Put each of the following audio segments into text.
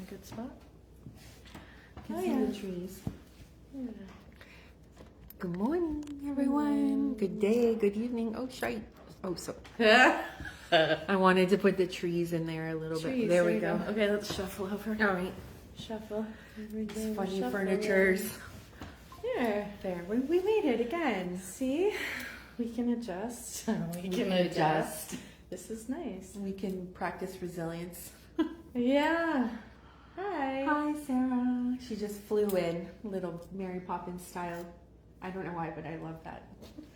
good spot. Can see the trees. Yeah. Good morning, everyone. Good day, good evening. Oh, shite. Oh, so. I wanted to put the trees in there a little bit. There we go. Okay, let's shuffle over. All right. Shuffle. It's funny furnitures. There. We made it again. See? We can adjust. We can adjust. This is nice. We can practice resilience. Yeah. Hi. Hi, Sarah. She just flew in, little Mary Poppins style. I don't know why, but I love that.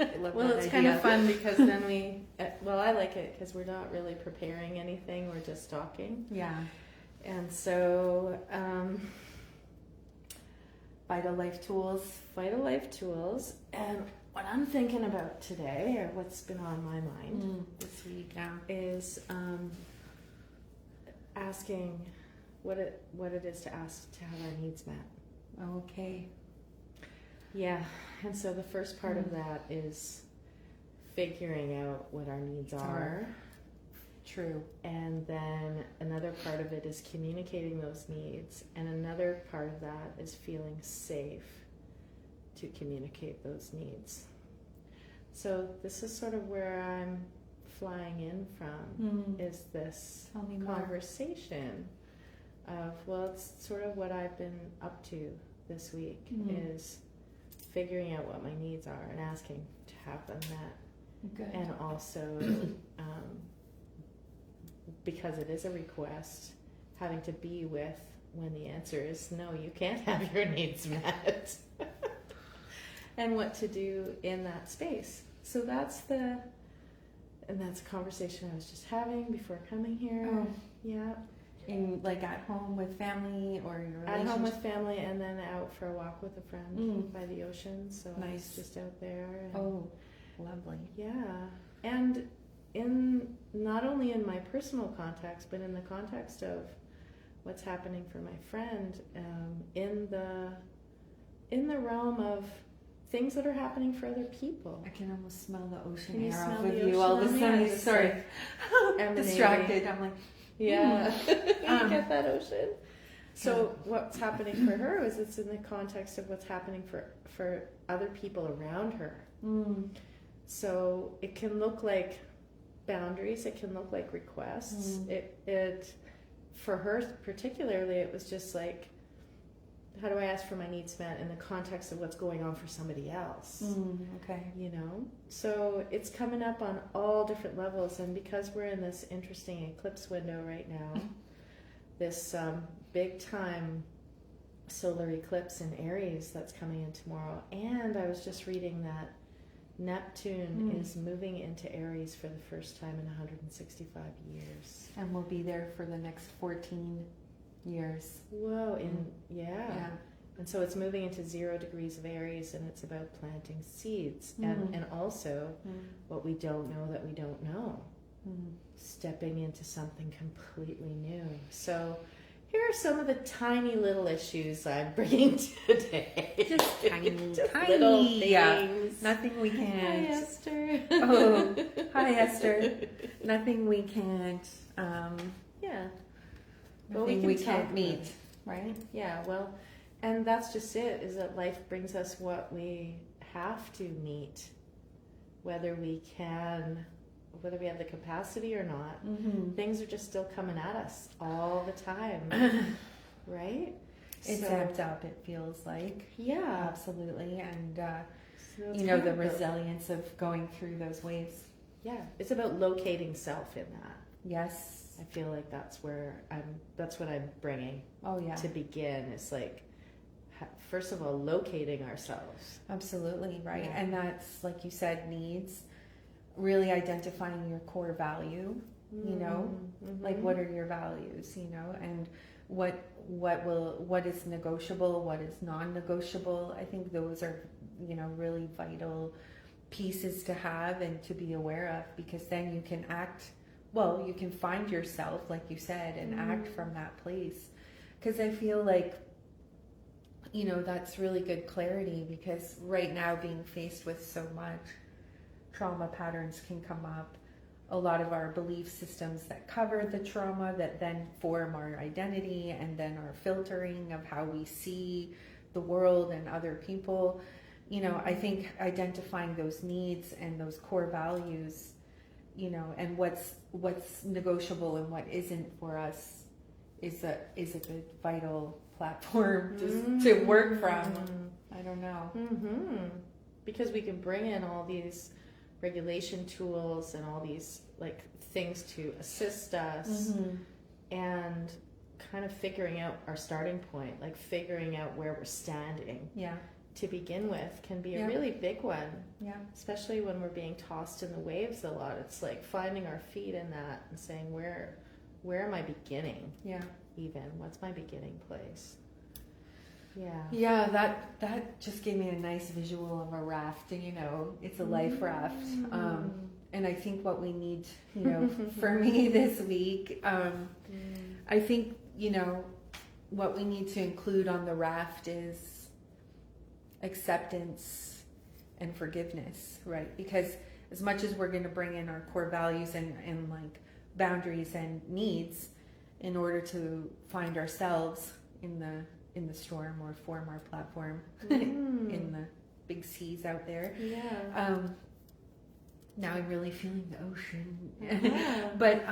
I love well, that it's idea. kind of fun because then I like it because we're not really preparing anything. We're just talking. Yeah. And so, Vital Life Tools. And what I'm thinking about today, or what's been on my mind this week is asking what it is to ask to have our needs met. Okay. Yeah, and so the first part of that is figuring out what our needs are. True. And then another part of it is communicating those needs, and another part of that is feeling safe to communicate those needs. So this is sort of where I'm flying in from, is this conversation of, well, it's sort of what I've been up to this week, is figuring out what my needs are and asking to have them met. Good. And also, because it is a request, having to be with when the answer is no, you can't have your needs met. And what to do in that space. So that's a conversation I was just having before coming here. Oh. Yeah. In at home with family or your relationship? At home with family, and then out for a walk with a friend by the ocean. So nice. I was just out there. And oh, lovely. Yeah. And not only in my personal context, but in the context of what's happening for my friend, in the realm of things that are happening for other people. I can almost smell the ocean Can you air smell off the of ocean you all of a on me? sudden. Just, Sorry. Emanating. Distracted. I'm like, yeah. You get that ocean? So what's happening for her is it's in the context of what's happening for other people around her. So it can look like boundaries, it can look like requests. It for her particularly, it was just like, how do I ask for my needs met in the context of what's going on for somebody else? Okay. So it's coming up on all different levels, and because we're in this interesting eclipse window right now, this big time solar eclipse in Aries that's coming in tomorrow, and I was just reading that Neptune is moving into Aries for the first time in 165 years. And we'll be there for the next 14 years. Whoa, yeah. And so it's moving into 0 degrees of Aries, and it's about planting seeds, and also what we don't know that we don't know. Stepping into something completely new. So here are some of the tiny little issues I'm bringing today. Just tiny little things. Yeah. Nothing we can't. Hi, Esther. Oh, hi, Esther. Nothing we can't. Yeah. Nothing we can't meet, right? Yeah. Well, and that's just it. Is that life brings us what we have to meet, whether we have the capacity or not. Things are just still coming at us all the time, right? It's amped up, it feels like. Yeah. Absolutely. And, so the resilience of going through those waves. Yeah. It's about locating self in that. Yes. I feel like that's what I'm bringing. Oh, yeah. To begin. It's like, first of all, locating ourselves. Absolutely, right. Yeah. And that's, like you said, needs. Really identifying your core value, like what are your values, and what is negotiable, what is non-negotiable. I think those are, really vital pieces to have and to be aware of, because then you can you can find yourself, like you said, and act from that place. Because I feel like, that's really good clarity, because right now being faced with so much trauma patterns can come up a lot of our belief systems that cover the trauma that then form our identity and then our filtering of how we see the world and other people. I think identifying those needs and those core values, and what's negotiable and what isn't for us is a good vital platform to work from. I don't know. Because we can bring in all these regulation tools and all these like things to assist us, and kind of figuring out our starting point, like figuring out where we're standing. Yeah. To begin with can be a really big one. Yeah. Especially when we're being tossed in the waves a lot. It's like finding our feet in that and saying, where am I beginning? Yeah. Even what's my beginning place? Yeah. Yeah, that just gave me a nice visual of a raft, and it's a life raft. And I think what we need, for me this week, I think, what we need to include on the raft is acceptance and forgiveness, right? Because as much as we're going to bring in our core values and like boundaries and needs in order to find ourselves in the storm or form our platform in the big seas out there. Yeah. Now I'm really feeling the ocean. But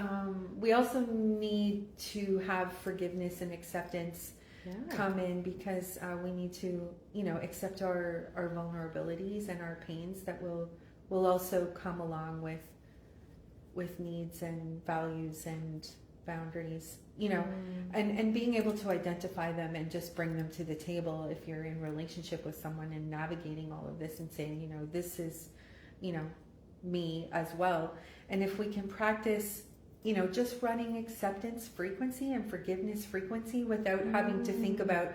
we also need to have forgiveness and acceptance come in, because we need to, accept our vulnerabilities and our pains that will also come along with needs and values and boundaries, and being able to identify them and just bring them to the table if you're in relationship with someone and navigating all of this and saying, this is, me as well. And if we can practice, just running acceptance frequency and forgiveness frequency without having to think about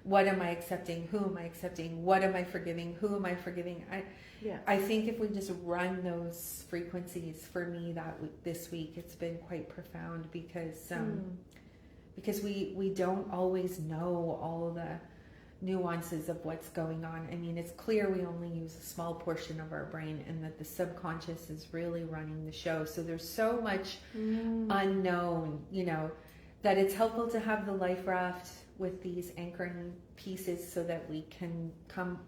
what am I accepting, who am I accepting, what am I forgiving, who am I forgiving. I think if we just run those frequencies, for me this week, it's been quite profound, because we don't always know all the nuances of what's going on. I mean, it's clear we only use a small portion of our brain, and that the subconscious is really running the show. So there's so much unknown, that it's helpful to have the life raft with these anchoring pieces so that we can come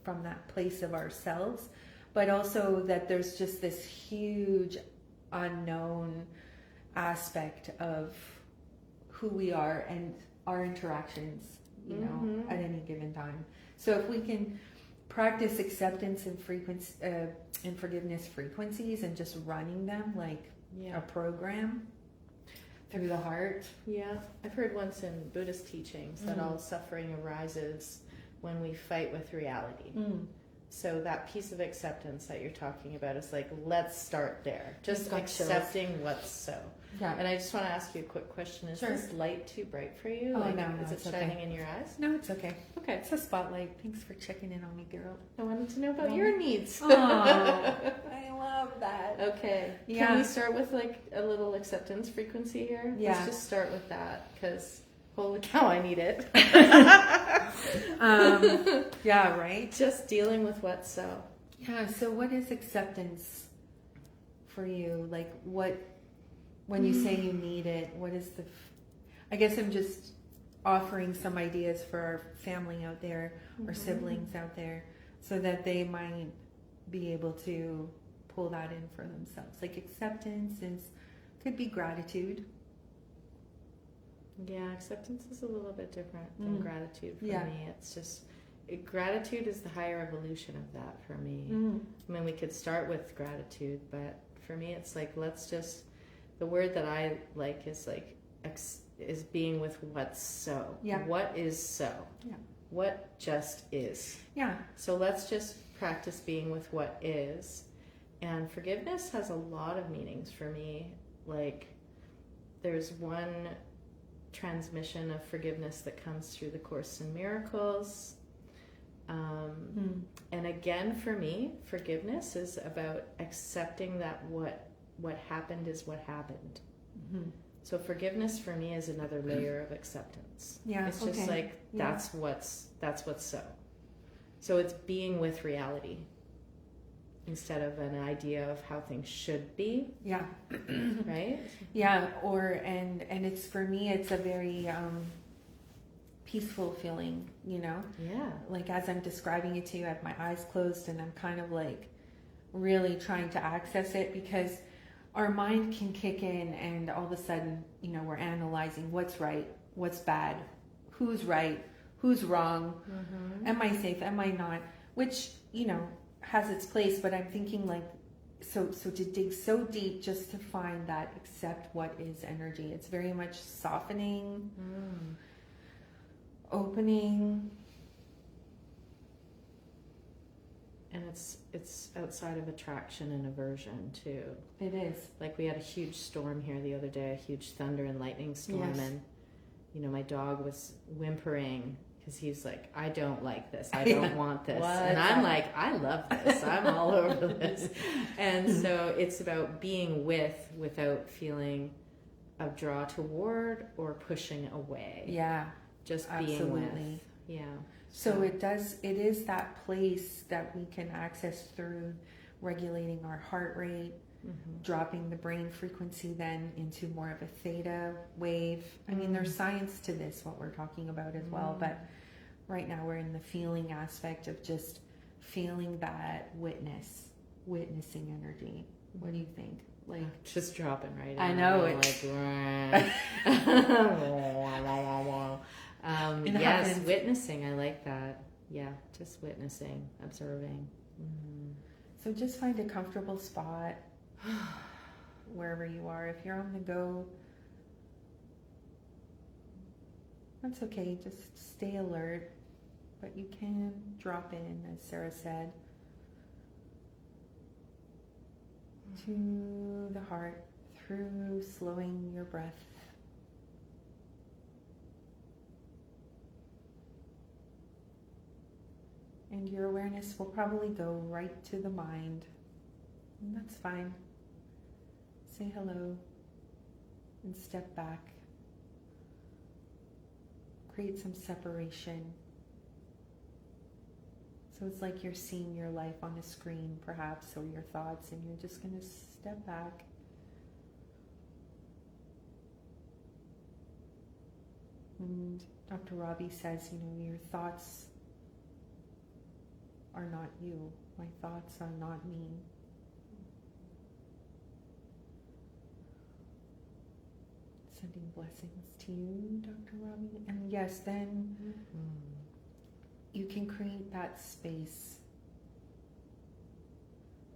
from that place of ourselves, but also that there's just this huge unknown aspect of who we are and our interactions, at any given time. So if we can practice acceptance and frequency and forgiveness frequencies and just running them like a program through the heart. Yeah, I've heard once in Buddhist teachings that all suffering arises when we fight with reality. So that piece of acceptance that you're talking about is like, let's start there. Just accepting what's so. Yeah. And I just want to ask you a quick question. Is this light too bright for you? Oh, no, is it shining in your eyes? No, it's okay. Okay. It's a spotlight. Thanks for checking in on me, girl. I wanted to know about your needs. Oh, I love that. Okay. Yeah. Can we start with like a little acceptance frequency here? Yeah. Let's just start with that, because holy cow, I need it. Yeah, right? Just dealing with what's so. Yeah, so what is acceptance for you? Like, when you say you need it, what is I guess I'm just offering some ideas for our family out there, or siblings out there, so that they might be able to pull that in for themselves. Like, acceptance could be gratitude. Yeah, acceptance is a little bit different than gratitude for me. It's just, gratitude is the higher evolution of that for me. I mean, we could start with gratitude, but for me it's like, let's just, the word that I like is like, is being with what's so. Yeah. What is so? Yeah. What just is. Yeah. So let's just practice being with what is. And forgiveness has a lot of meanings for me. Like, there's one transmission of forgiveness that comes through the Course in Miracles. And again, for me, forgiveness is about accepting that what happened is what happened. So forgiveness for me is another layer of acceptance. Yeah, it's just like, that's what's so. So it's being with reality. instead of an idea of how things should be. Yeah. Right? Yeah, and it's, for me, it's a very peaceful feeling, Yeah. like as I'm describing it to you, I have my eyes closed and I'm kind of like really trying to access it, because our mind can kick in and all of a sudden, we're analyzing what's right, what's bad, who's right, who's wrong, am I safe, am I not, which, has its place, but I'm thinking like, so to dig so deep just to find that accept what is energy. It's very much softening, opening. And it's outside of attraction and aversion too. It is. Like we had a huge storm here the other day, a huge thunder and lightning storm, Yes. and my dog was whimpering because he's like, I don't like this, I don't want this. And I'm like, I love this, I'm all over this. And so it's about being without feeling a draw toward or pushing away. Yeah. Just Absolutely. being with. Yeah. So it is that place that we can access through regulating our heart rate, dropping the brain frequency then into more of a theta wave. I mean, there's science to this, what we're talking about as well, but right now we're in the feeling aspect of just feeling that witnessing energy. What do you think? Like, just dropping right in. I know it. Yes, happens. Witnessing. I like that. Yeah, just witnessing, observing. So just find a comfortable spot wherever you are. If you're on the go, that's okay. Just stay alert, but you can drop in, as Sarah said, to the heart through slowing your breath. And your awareness will probably go right to the mind. And that's fine. Say hello and step back. Create some separation. So it's like you're seeing your life on a screen, perhaps, or your thoughts, and you're just going to step back. And Dr. Robbie says, your thoughts are not you. My thoughts are not me. Sending blessings to you, Dr. Robbie. And yes, then you can create that space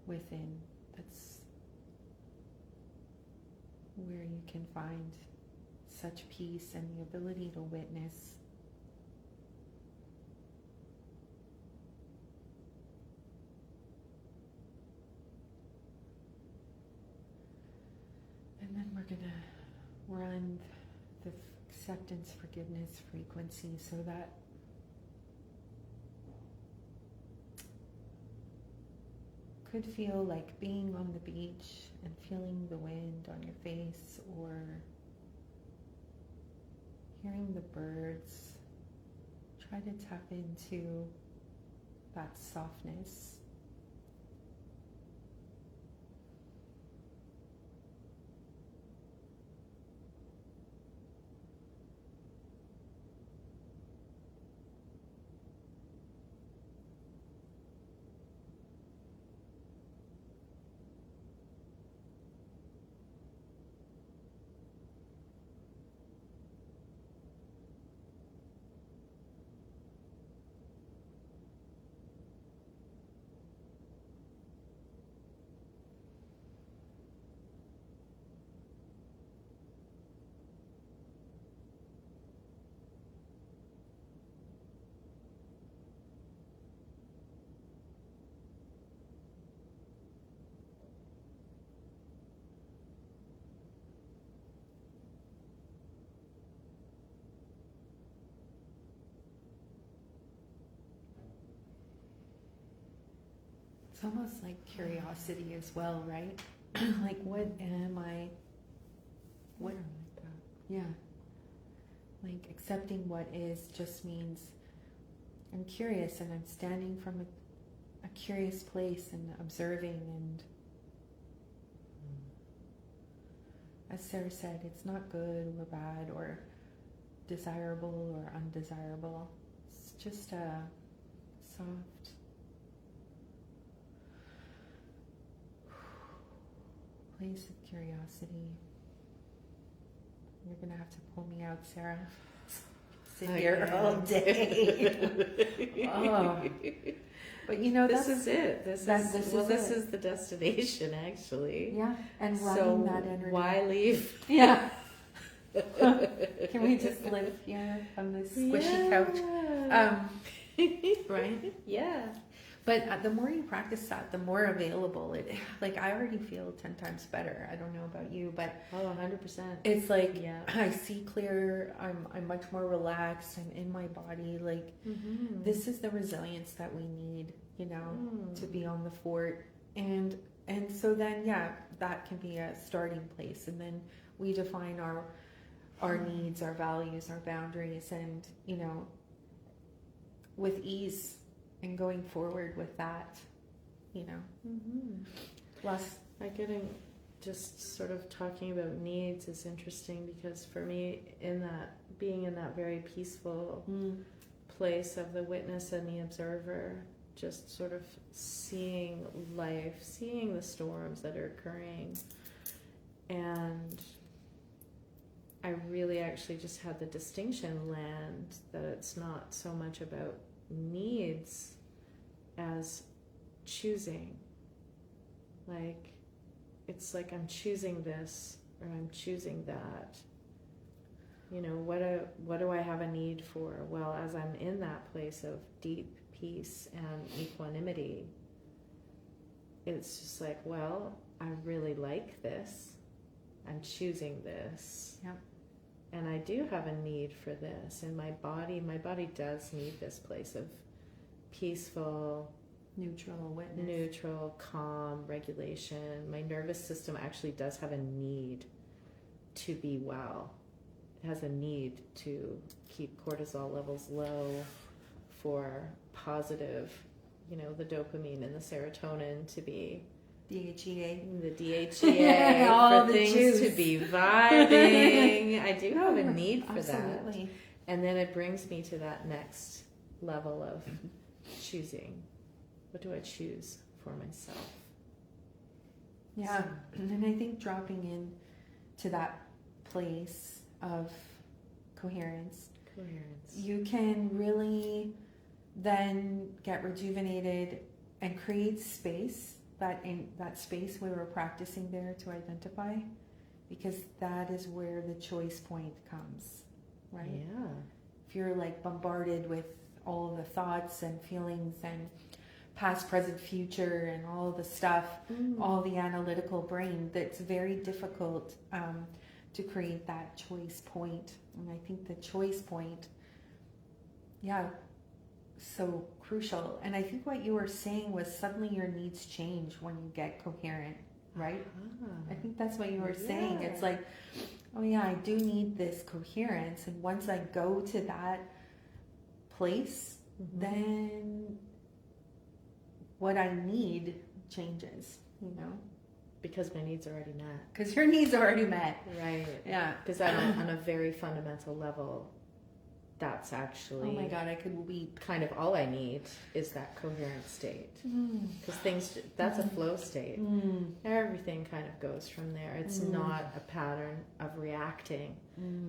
within. That's where you can find such peace and the ability to witness. And then we're going to run the acceptance, forgiveness frequency, so that could feel like being on the beach and feeling the wind on your face, or hearing the birds. Try to tap into that softness. It's almost like curiosity as well, right? Like, what am I? What? Yeah. Like, accepting what is just means I'm curious and I'm standing from a curious place and observing, and as Sarah said, it's not good or bad or desirable or undesirable. It's just a soft place of curiosity. You're gonna have to pull me out, Sarah. Sit here all day. Oh. But you know, this is it. This is the destination, actually. Yeah, and running that energy. Why leave? Yeah. Can we just live here on this squishy couch? Right? Yeah. But the more you practice that, the more available it. Like, I already feel 10 times better. I don't know about you, but 100%. It's like, I see clear. I'm much more relaxed. I'm in my body. Like, this is the resilience that we need, you know, to be on the fort. And so then, that can be a starting place. And then we define our needs, our values, our boundaries, and, you know, with ease. And going forward with that, you know. Getting just sort of talking about needs is interesting, because for me, being in that very peaceful place of the witness and the observer, just sort of seeing life, seeing the storms that are occurring, and I really actually just had the distinction land that it's not so much about needs as choosing. Like, it's like I'm choosing this or I'm choosing that. You know, what do I have a need for? Well, as I'm in that place of deep peace and equanimity, it's just like, well, I really like this. I'm choosing this. Yep. And I do have a need for this. And my body does need this place of peaceful, neutral witness, neutral, calm regulation. My nervous system actually does have a need to be well. It has a need to keep cortisol levels low for positive, you know, the dopamine and the serotonin to be DHEA. The DHEA all for the things juice. To be vibing. I do have a need for Absolutely. that. And then it brings me to that next level of choosing. What do I choose for myself? Yeah. And I think dropping in to that place of coherence, you can really then get rejuvenated and create space, that space we were practicing there to identify, because that is where the choice point comes, right? Yeah. If you're like bombarded with all of the thoughts and feelings and past, present, future, and all the stuff, all the analytical brain, that's very difficult to create that choice point. And I think the choice point, so crucial. And I think what you were saying was suddenly your needs change when you get coherent, right? I think that's what you were saying. It's like, oh yeah, I do need this coherence. And once I go to that place, then what I need changes, you know? Because my needs are already met. Because your needs are already met. Right. Yeah. Because on a very fundamental level, that's actually... Oh my God, I could weep. Kind of all I need is that coherent state. Because that's a flow state. Everything kind of goes from there. It's not a pattern of reacting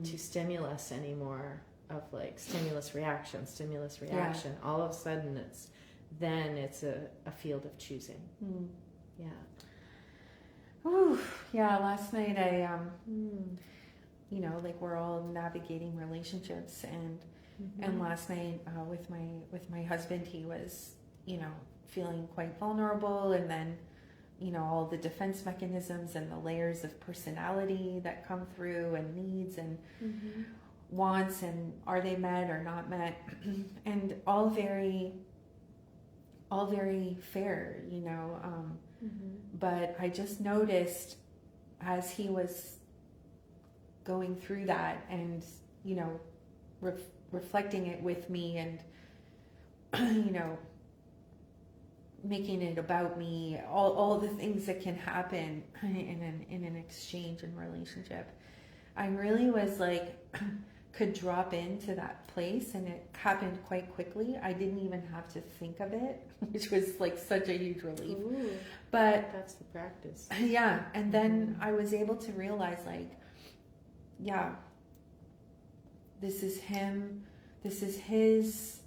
to stimulus anymore, of like stimulus reaction. Yeah. All of a sudden it's a field of choosing. Yeah. Whew. Yeah, last night I, you know, like we're all navigating relationships, and last night with my husband, he was, you know, feeling quite vulnerable, and then, you know, all the defense mechanisms and the layers of personality that come through, and needs and wants, and are they met or not met, and all very fair, you know. But I just noticed as he was going through that, and, you know, reflecting it with me, and, you know, making it about me, all the things that can happen in an exchange and relationship. I really was like, could drop into that place, and it happened quite quickly. I didn't even have to think of it, which was like such a huge relief. Ooh, but that's the practice. Yeah. And then I was able to realize, like, yeah, this is him. This is his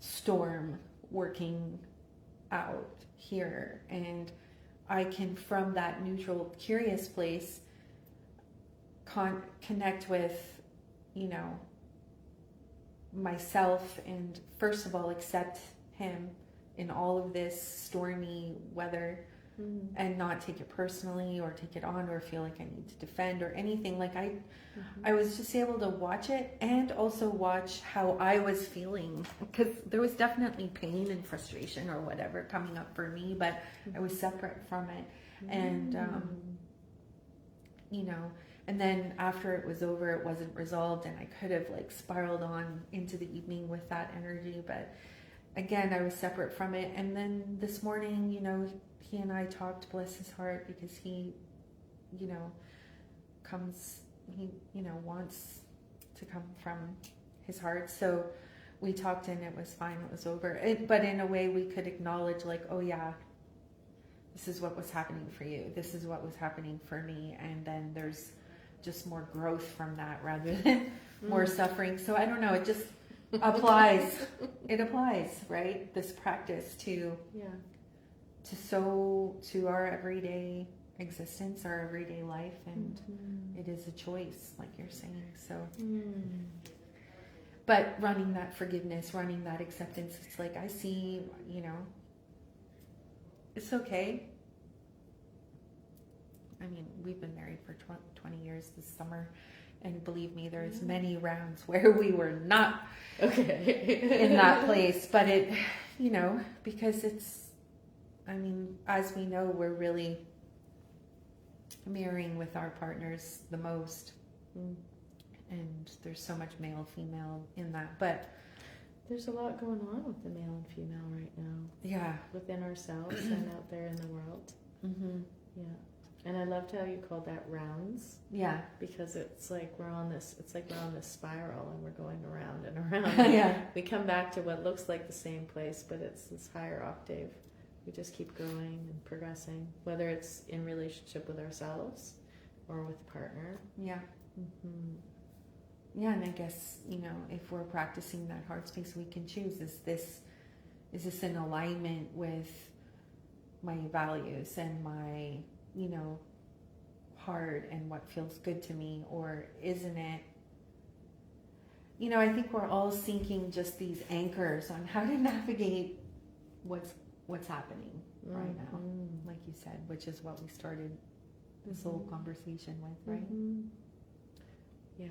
storm working out here. And I can, from that neutral, curious place, connect with, you know, myself, and first of all, accept him in all of this stormy weather, and not take it personally or take it on or feel like I need to defend or anything. Like I was just able to watch it, and also watch how I was feeling, because there was definitely pain and frustration or whatever coming up for me, but I was separate from it. And you know, and then after it was over, it wasn't resolved, and I could have like spiraled on into the evening with that energy, but again, I was separate from it. And then this morning, you know, he and I talked, bless his heart, because he, you know, wants to come from his heart. So we talked, and it was fine, it was over. But in a way we could acknowledge, like, oh yeah, this is what was happening for you, this is what was happening for me, and then there's just more growth from that rather than more suffering. So I don't know, it just applies. It applies, right? This practice to our everyday existence, our everyday life, and it is a choice, like you're saying. So, but running that forgiveness, running that acceptance, it's like, I see, you know, it's okay. I mean, we've been married for 20 years this summer, and believe me, there's many rounds where we were not in that place. But it, you know, because it's, I mean, as we know, we're really mirroring with our partners the most. And there's so much male, female in that. But there's a lot going on with the male and female right now. Yeah. Within ourselves and out there in the world. Yeah. And I loved how you called that rounds. Yeah. Because it's like we're on this spiral, and we're going around and around. Yeah. We come back to what looks like the same place, but it's this higher octave. We just keep growing and progressing, whether it's in relationship with ourselves or with a partner. Yeah. Yeah, and I guess, you know, if we're practicing that heart space, we can choose, is this in alignment with my values and my, you know, heart and what feels good to me, or isn't it? You know, I think we're all seeking just these anchors on how to navigate what's happening right now, like you said, which is what we started this whole conversation with, right? Yeah,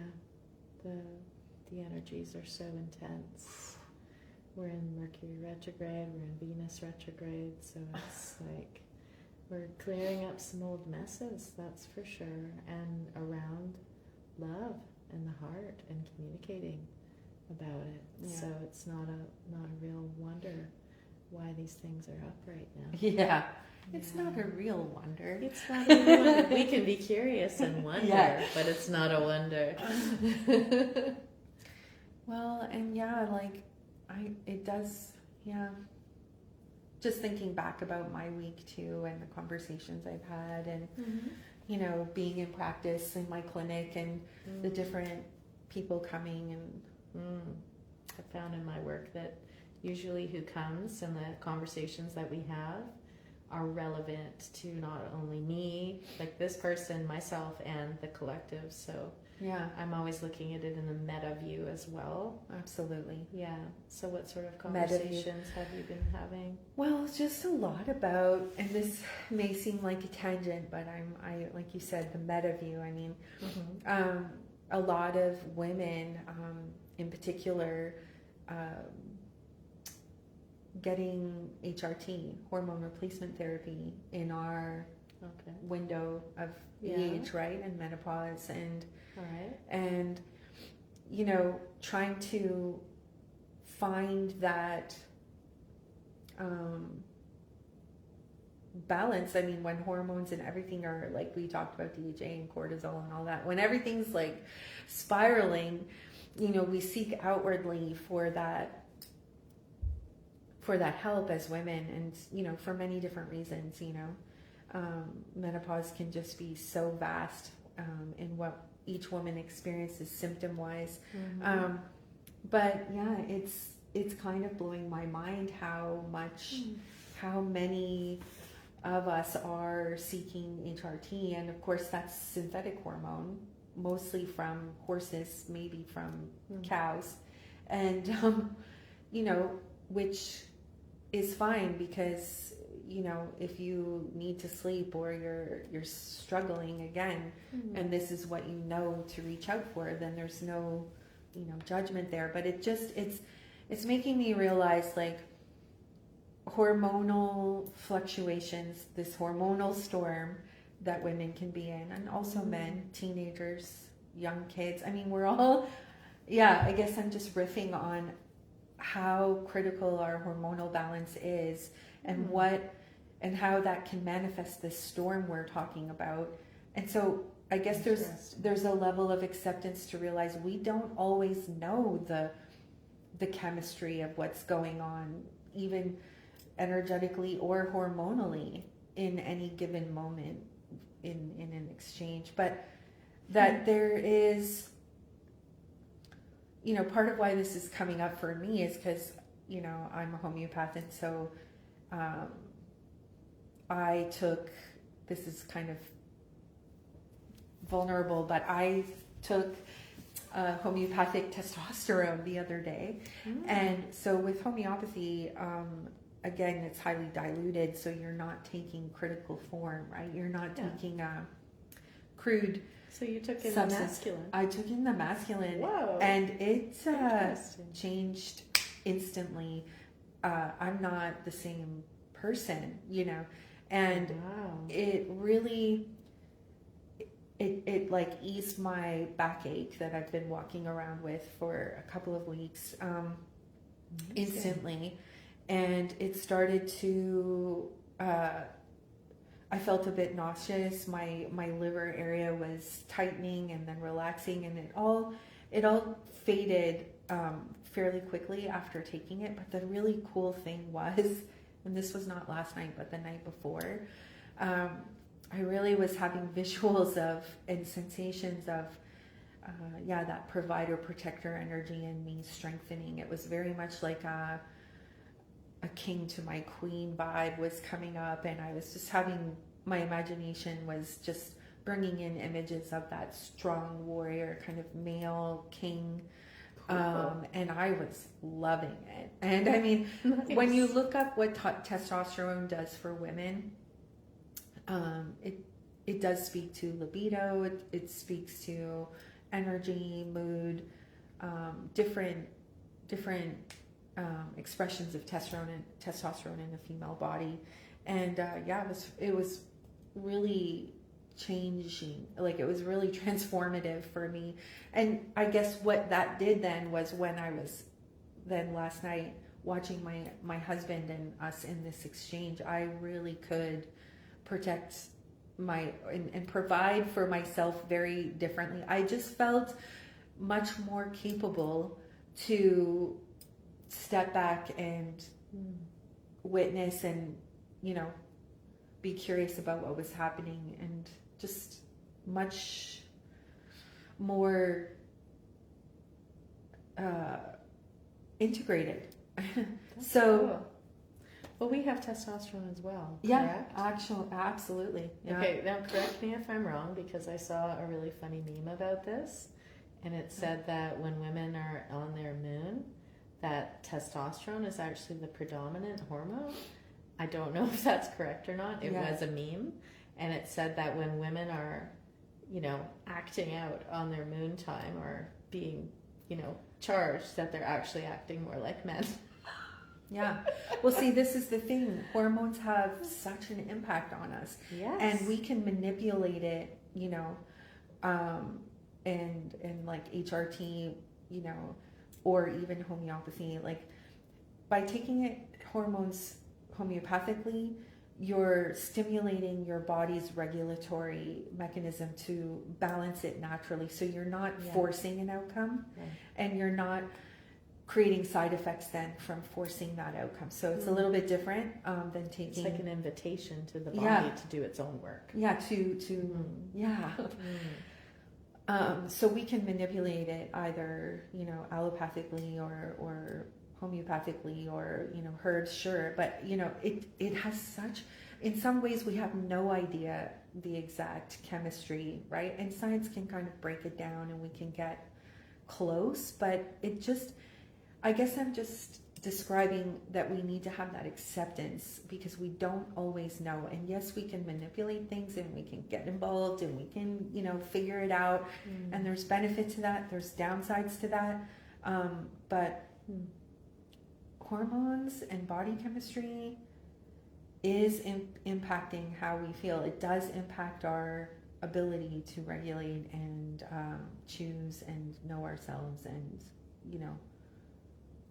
the energies are so intense. We're in Mercury retrograde, we're in Venus retrograde, so it's like we're clearing up some old messes, that's for sure, and around love and the heart and communicating about it. Yeah. So it's not a real wonder why these things are up right now. Yeah. It's not a real wonder. It's not a real wonder. We can be curious and wonder, but it's not a wonder. Well, and yeah, like it does, yeah. Just thinking back about my week too, and the conversations I've had, and you know, being in practice in my clinic, and the different people coming, and I found in my work that usually who comes and the conversations that we have are relevant to not only me, like this person, myself, and the collective. So yeah, I'm always looking at it in the meta view as well. Absolutely. Yeah. So what sort of conversations have you been having? Well, just a lot about, and this may seem like a tangent, but I like you said, the meta view. I mean, a lot of women, in particular, getting HRT, hormone replacement therapy, in our window of age, right, and menopause, and and you know, trying to find that balance. I mean, when hormones and everything are, like we talked about, DHA and cortisol and all that, when everything's like spiraling, you know, we seek outwardly for that help as women, and you know, for many different reasons. You know, menopause can just be so vast in what each woman experiences symptom wise. But yeah, it's kind of blowing my mind how many of us are seeking HRT, and of course that's synthetic hormone, mostly from horses, maybe from cows, and you know, which is fine, because you know, if you need to sleep or you're struggling again, and this is what you know to reach out for, then there's no, you know, judgment there. But it's making me realize, like, hormonal fluctuations, this hormonal storm that women can be in, and also men, teenagers, young kids. I mean, we're all, yeah, I guess I'm just riffing on how critical our hormonal balance is, and and how that can manifest this storm we're talking about. And so I guess there's a level of acceptance to realize we don't always know the chemistry of what's going on, even energetically or hormonally, in any given moment in an exchange. But that there is, you know, part of why this is coming up for me is because, you know, I'm a homeopath, and so I took, this is kind of vulnerable, but I took homeopathic testosterone the other day. And so with homeopathy, again, it's highly diluted, so you're not taking critical form, right? You're not taking crude. So you took in substance. the masculine. I took in the masculine. Whoa. And it changed instantly. I'm not the same person, you know, and it really, it like eased my backache that I've been walking around with for a couple of weeks, instantly. And it started to, I felt a bit nauseous. My liver area was tightening and then relaxing, and it all faded fairly quickly after taking it. But the really cool thing was, and this was not last night, but the night before, I really was having visuals of and sensations of, that provider protector energy in me strengthening. It was very much like a king to my queen vibe was coming up, and I was just having, my imagination was just bringing in images of that strong warrior kind of male king. And I was loving it. And I mean, when you look up what testosterone does for women, it does speak to libido, it speaks to energy, mood, different expressions of testosterone in the female body. And it was really changing, like it was really transformative for me. And I guess what that did then was, when I was then last night watching my husband and us in this exchange, I really could protect and provide for myself very differently. I just felt much more capable to step back and witness and, you know, be curious about what was happening, and just much more integrated. So cool. Well, we have testosterone as well, yeah, correct? absolutely. Yeah. Okay, now correct me if I'm wrong, because I saw a really funny meme about this, and it said that when women are on their moon, that testosterone is actually the predominant hormone. I don't know if that's correct or not. It was a meme, and it said that when women are, you know, acting out on their moon time or being, you know, charged, that they're actually acting more like men. Yeah. Well, see, this is the thing. Hormones have such an impact on us. Yes. And we can manipulate it, you know, and like HRT, you know, or even homeopathy, like by taking hormones homeopathically, you're stimulating your body's regulatory mechanism to balance it naturally. So you're not forcing an outcome, and you're not creating side effects then from forcing that outcome. So it's a little bit different than taking. It's like an invitation to the body to do its own work. Yeah, so we can manipulate it either, you know, allopathically or homeopathically or, you know, herbs, sure. But, you know, it has such, in some ways we have no idea the exact chemistry, right? And science can kind of break it down and we can get close, but it just, I guess I'm just describing that we need to have that acceptance because we don't always know. And yes, we can manipulate things and we can get involved and we can, you know, figure it out. And there's benefit to that. There's downsides to that. But hormones and body chemistry is impacting how we feel. It does impact our ability to regulate and choose and know ourselves and, you know.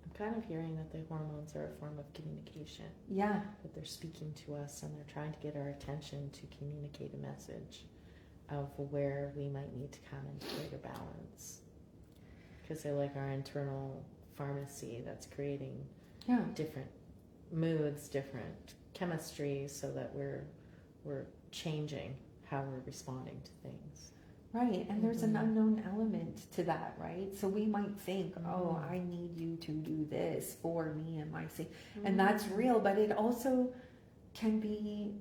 I'm kind of hearing that the hormones are a form of communication. Yeah. That they're speaking to us and they're trying to get our attention to communicate a message of where we might need to come into greater balance. Because they're like our internal pharmacy that's creating different moods, different chemistry, so that we're changing how we're responding to things. Right, and there's an unknown element to that, right? So we might think, oh, I need you to do this for me and my sake. And that's real, but it also can be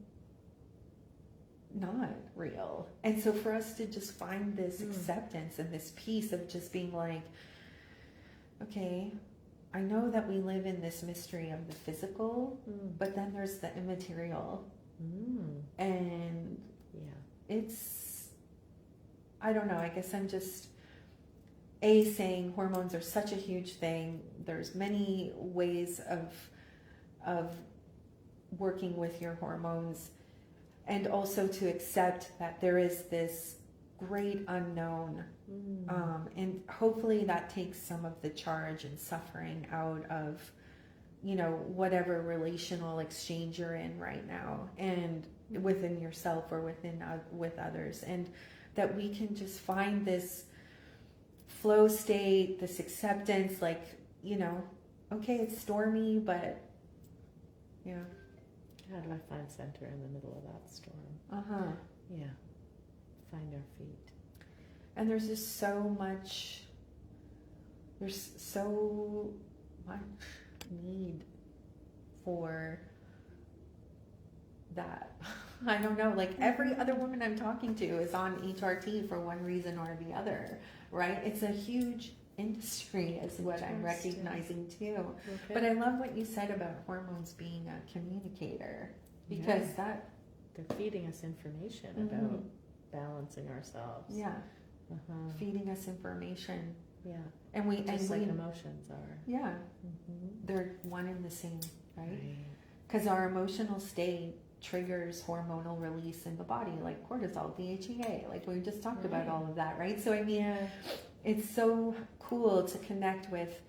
not real. And so for us to just find this acceptance and this peace of just being like, okay, I know that we live in this mystery of the physical, but then there's the immaterial. And it's, I don't know, I guess I'm just saying hormones are such a huge thing. There's many ways of working with your hormones, and also to accept that there is this great unknown. And hopefully that takes some of the charge and suffering out of, you know, whatever relational exchange you're in right now, and within yourself or with others, and that we can just find this flow state, this acceptance, like, you know, okay, it's stormy, but yeah. How do I find center in the middle of that storm? Yeah. Find our feet. And there's just so much need for that. I don't know, like every other woman I'm talking to is on HRT for one reason or the other, right? It's a huge industry is what I'm recognizing too. Okay. But I love what you said about hormones being a communicator, because that they're feeding us information about balancing ourselves. Yeah. Feeding us information. Yeah. And we just like emotions are. Yeah. They're one and the same, right? Because our emotional state triggers hormonal release in the body, like cortisol, DHEA, like we just talked about all of that, right? So I mean, it's so cool to connect with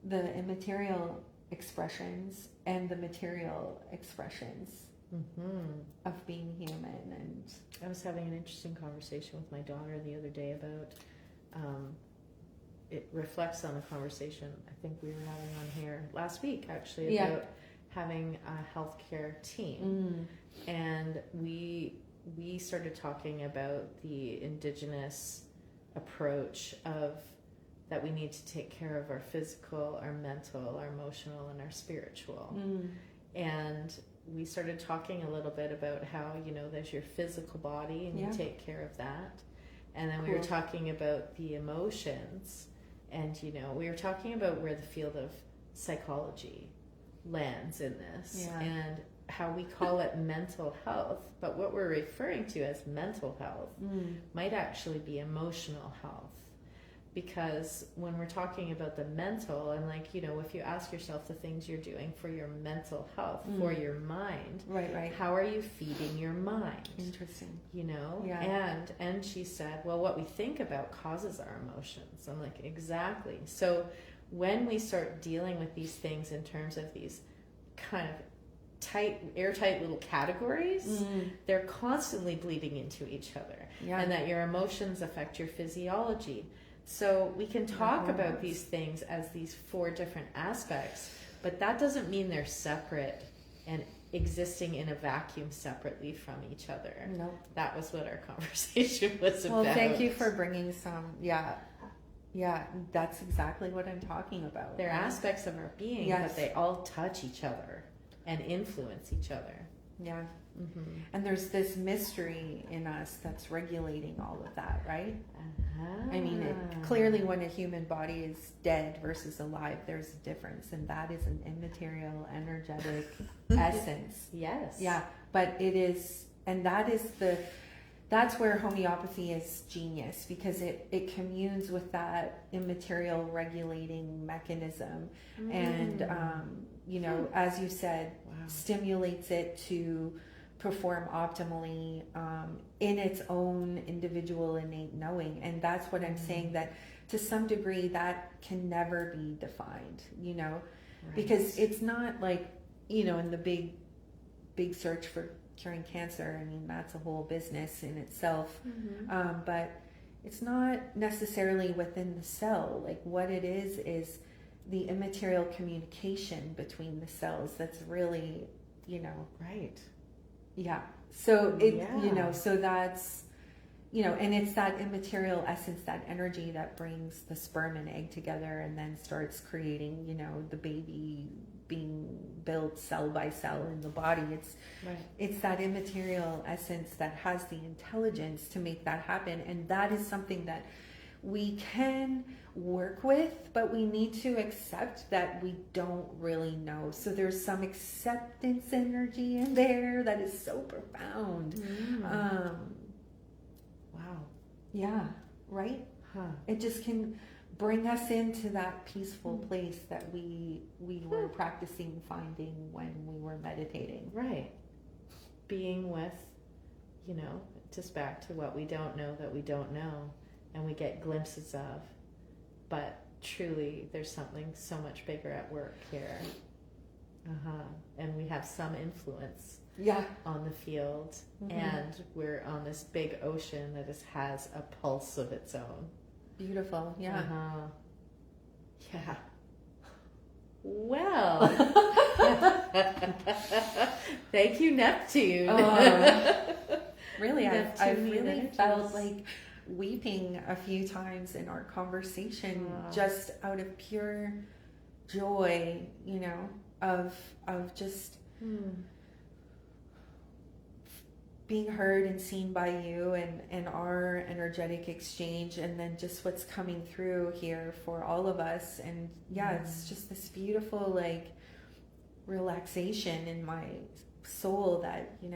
the immaterial expressions and the material expressions of being human. And I was having an interesting conversation with my daughter the other day about it reflects on the conversation I think we were having on here last week, actually, about having a healthcare team. And we started talking about the indigenous approach of that we need to take care of our physical, our mental, our emotional, and our spiritual. And we started talking a little bit about how, you know, there's your physical body and you take care of that. And then we were talking about the emotions, and, you know, we were talking about where the field of psychology lands in this and how we call it mental health, but what we're referring to as mental health might actually be emotional health. Because when we're talking about the mental, and like, you know, if you ask yourself the things you're doing for your mental health, for your mind, right, how are you feeding your mind? Interesting. You know? Yeah. And she said, well, what we think about causes our emotions. I'm like, exactly. So when we start dealing with these things in terms of these kind of airtight little categories. They're constantly bleeding into each other, and that your emotions affect your physiology. So we can talk about these things as these 4 different aspects, but that doesn't mean they're separate and existing in a vacuum separately from each other. No. That was what our conversation was about. Well, thank you for bringing some, that's exactly what I'm talking about. They're aspects of our being, but they all touch each other and influence each other. Yeah. And there's this mystery in us that's regulating all of that, right? I mean, clearly when a human body is dead versus alive, there's a difference, and that is an immaterial, energetic essence. Yes. Yeah, but it is, and that's where homeopathy is genius, because it communes with that immaterial regulating mechanism, and as you said, stimulates it to perform optimally in its own individual innate knowing. And that's what I'm saying, that to some degree that can never be defined, because it's not like, in the big search for curing cancer, I mean, that's a whole business in itself. But it's not necessarily within the cell. Like, what it is the immaterial communication between the cells that's really, Right. Yeah. So so that's, and it's that immaterial essence, that energy that brings the sperm and egg together and then starts creating, the baby being built cell by cell in the body. It's that immaterial essence that has the intelligence to make that happen. And that is something that we can work with, but we need to accept that we don't really know. So there's some acceptance energy in there that is so profound. Wow. Yeah, right? It just can bring us into that peaceful place that we were practicing finding when we were meditating. Right. Being with, just back to what we don't know that we don't know, and we get glimpses of, but truly there's something so much bigger at work here. And we have some influence on the field, and we're on this big ocean that has a pulse of its own. Beautiful. Yeah. Yeah. Well, thank you, Neptune. Really, I've really energies. felt like weeping a few times in our conversation, just out of pure joy, of just being heard and seen by you, and our energetic exchange, and then just what's coming through here for all of us. And it's just this beautiful relaxation in my soul that we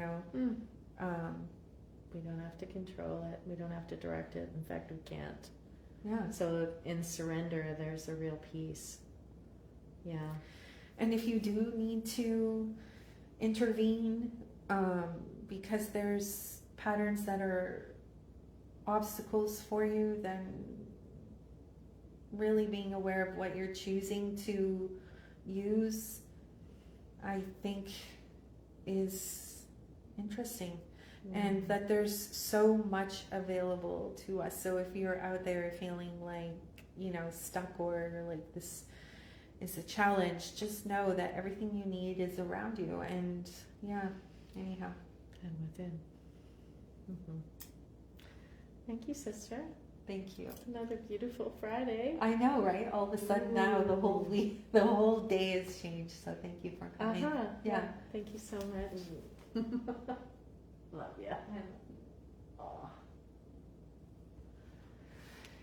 don't have to control it, we don't have to direct it, in fact we can't. Yeah. So in surrender there's a real peace. And if you do need to intervene, because there's patterns that are obstacles for you, then really being aware of what you're choosing to use, I think, is interesting. And that there's so much available to us. So if you're out there feeling like, stuck, or like this is a challenge, just know that everything you need is around you. And anyhow. And within. Thank you, sister. Thank you. Another beautiful Friday. I know, right? All of a sudden now the whole week, the whole day has changed. So thank you for coming. Yeah. Thank you so much. Love you.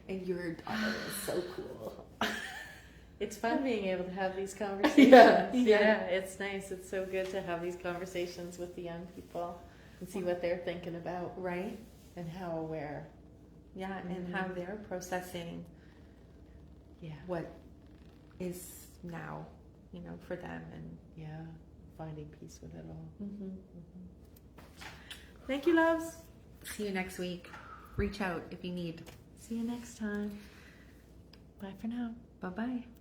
And your daughter is so cool. It's fun being able to have these conversations. Yeah, it's nice. It's so good to have these conversations with the young people and see what they're thinking about. Right. And how aware. Yeah, and how they're processing what is now, for them. And finding peace with it all. Thank you, loves. See you next week. Reach out if you need. See you next time. Bye for now. Bye-bye.